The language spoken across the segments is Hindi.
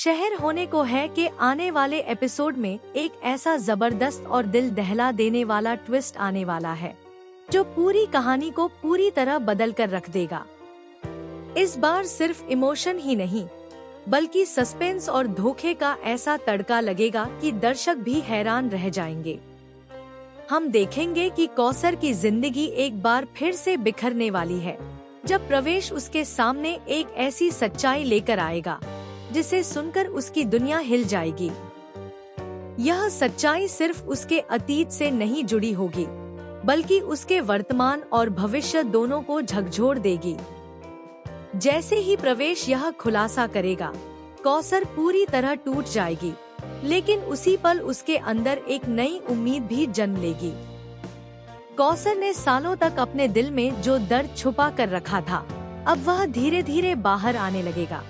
शहर होने को है कि आने वाले एपिसोड में एक ऐसा जबरदस्त और दिल दहला देने वाला ट्विस्ट आने वाला है जो पूरी कहानी को पूरी तरह बदल कर रख देगा। इस बार सिर्फ इमोशन ही नहीं बल्कि सस्पेंस और धोखे का ऐसा तड़का लगेगा कि दर्शक भी हैरान रह जाएंगे। हम देखेंगे कि कौसर की जिंदगी एक बार फिर से बिखरने वाली है जब प्रवेश उसके सामने एक ऐसी सच्चाई लेकर आएगा जिसे सुनकर उसकी दुनिया हिल जाएगी। यह सच्चाई सिर्फ उसके अतीत से नहीं जुड़ी होगी बल्कि उसके वर्तमान और भविष्य दोनों को झकझोर देगी। जैसे ही प्रवेश यह खुलासा करेगा, कौसर पूरी तरह टूट जाएगी, लेकिन उसी पल उसके अंदर एक नई उम्मीद भी जन्म लेगी। कौसर ने सालों तक अपने दिल में जो दर्द छुपा कर रखा था, अब वह धीरे धीरे बाहर आने लगेगा।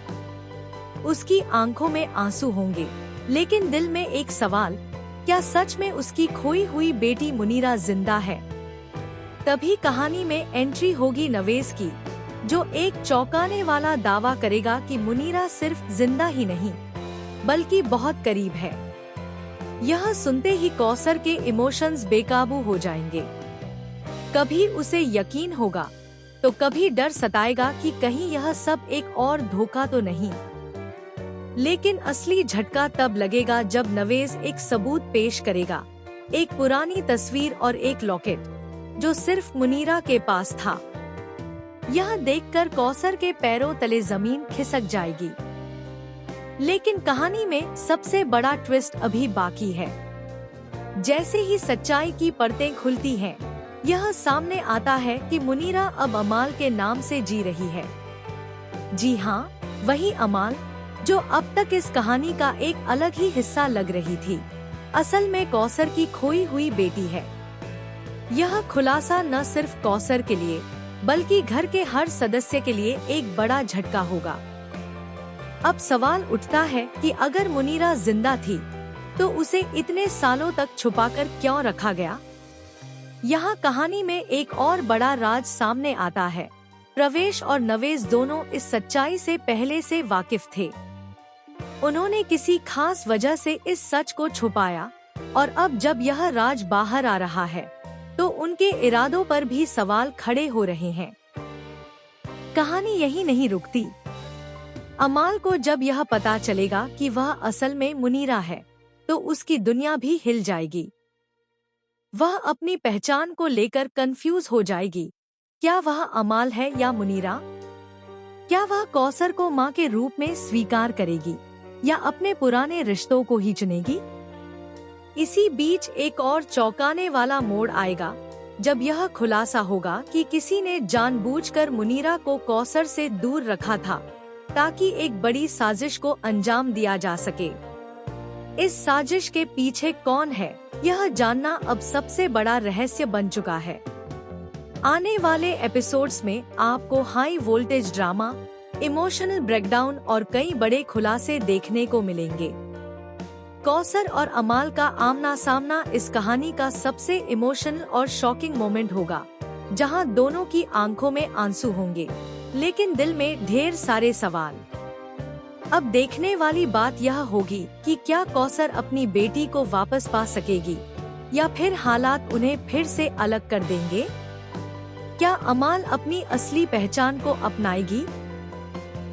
उसकी आंखों में आंसू होंगे, लेकिन दिल में एक सवाल, क्या सच में उसकी खोई हुई बेटी मुनीरा जिंदा है? तभी कहानी में एंट्री होगी नवेज की, जो एक चौंकाने वाला दावा करेगा कि मुनीरा सिर्फ जिंदा ही नहीं बल्कि बहुत करीब है। यह सुनते ही कौसर के इमोशंस बेकाबू हो जाएंगे। कभी उसे यकीन होगा तो कभी डर सताएगा कि कहीं यह सब एक और धोखा तो नहीं। लेकिन असली झटका तब लगेगा जब नवेज एक सबूत पेश करेगा, एक पुरानी तस्वीर और एक लॉकेट जो सिर्फ मुनीरा के पास था। यह देखकर कौसर के पैरों तले जमीन खिसक जाएगी। लेकिन कहानी में सबसे बड़ा ट्विस्ट अभी बाकी है। जैसे ही सच्चाई की परतें खुलती हैं, यह सामने आता है कि मुनीरा अब अमाल के नाम से जी रही है। जी हाँ, वही अमाल जो अब तक इस कहानी का एक अलग ही हिस्सा लग रही थी, असल में कौसर की खोई हुई बेटी है। यह खुलासा न सिर्फ कौसर के लिए बल्कि घर के हर सदस्य के लिए एक बड़ा झटका होगा। अब सवाल उठता है कि अगर मुनीरा जिंदा थी तो उसे इतने सालों तक छुपाकर क्यों रखा गया? यहाँ कहानी में एक और बड़ा राज सामने आता है। प्रवेश और नवेज दोनों इस सच्चाई से पहले से वाकिफ थे। उन्होंने किसी खास वजह से इस सच को छुपाया और अब जब यह राज बाहर आ रहा है तो उनके इरादों पर भी सवाल खड़े हो रहे हैं। कहानी यही नहीं रुकती। अमाल को जब यह पता चलेगा कि वह असल में मुनीरा है तो उसकी दुनिया भी हिल जाएगी। वह अपनी पहचान को लेकर कंफ्यूज हो जाएगी। क्या वह अमाल है या मुनीरा? क्या वह कौसर को मां के रूप में स्वीकार करेगी या अपने पुराने रिश्तों को ही चुनेगी? इसी बीच एक और चौंकाने वाला मोड़ आएगा जब यह खुलासा होगा कि किसी ने जानबूझकर मुनीरा को कौसर से दूर रखा था ताकि एक बड़ी साजिश को अंजाम दिया जा सके। इस साजिश के पीछे कौन है, यह जानना अब सबसे बड़ा रहस्य बन चुका है। आने वाले एपिसोड्स में आपको high voltage drama, emotional breakdown और कई बड़े खुलासे देखने को मिलेंगे। कौसर और अमाल का आमना सामना इस कहानी का सबसे इमोशनल और शॉकिंग मोमेंट होगा, जहां दोनों की आंखों में आंसू होंगे लेकिन दिल में ढेर सारे सवाल। अब देखने वाली बात यह होगी कि क्या कौसर अपनी बेटी को वापस पा सकेगी या फिर हालात उन्हें फिर से अलग कर देंगे? क्या अमाल अपनी असली पहचान को अपनाएगी?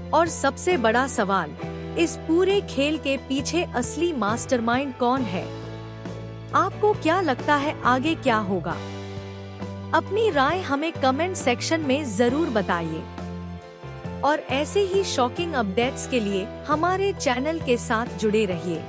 और सबसे बड़ा सवाल, इस पूरे खेल के पीछे असली मास्टरमाइंड कौन है? आपको क्या लगता है आगे क्या होगा? अपनी राय हमें कमेंट सेक्शन में जरूर बताइए। और ऐसे ही शॉकिंग अपडेट्स के लिए हमारे चैनल के साथ जुड़े रहिए।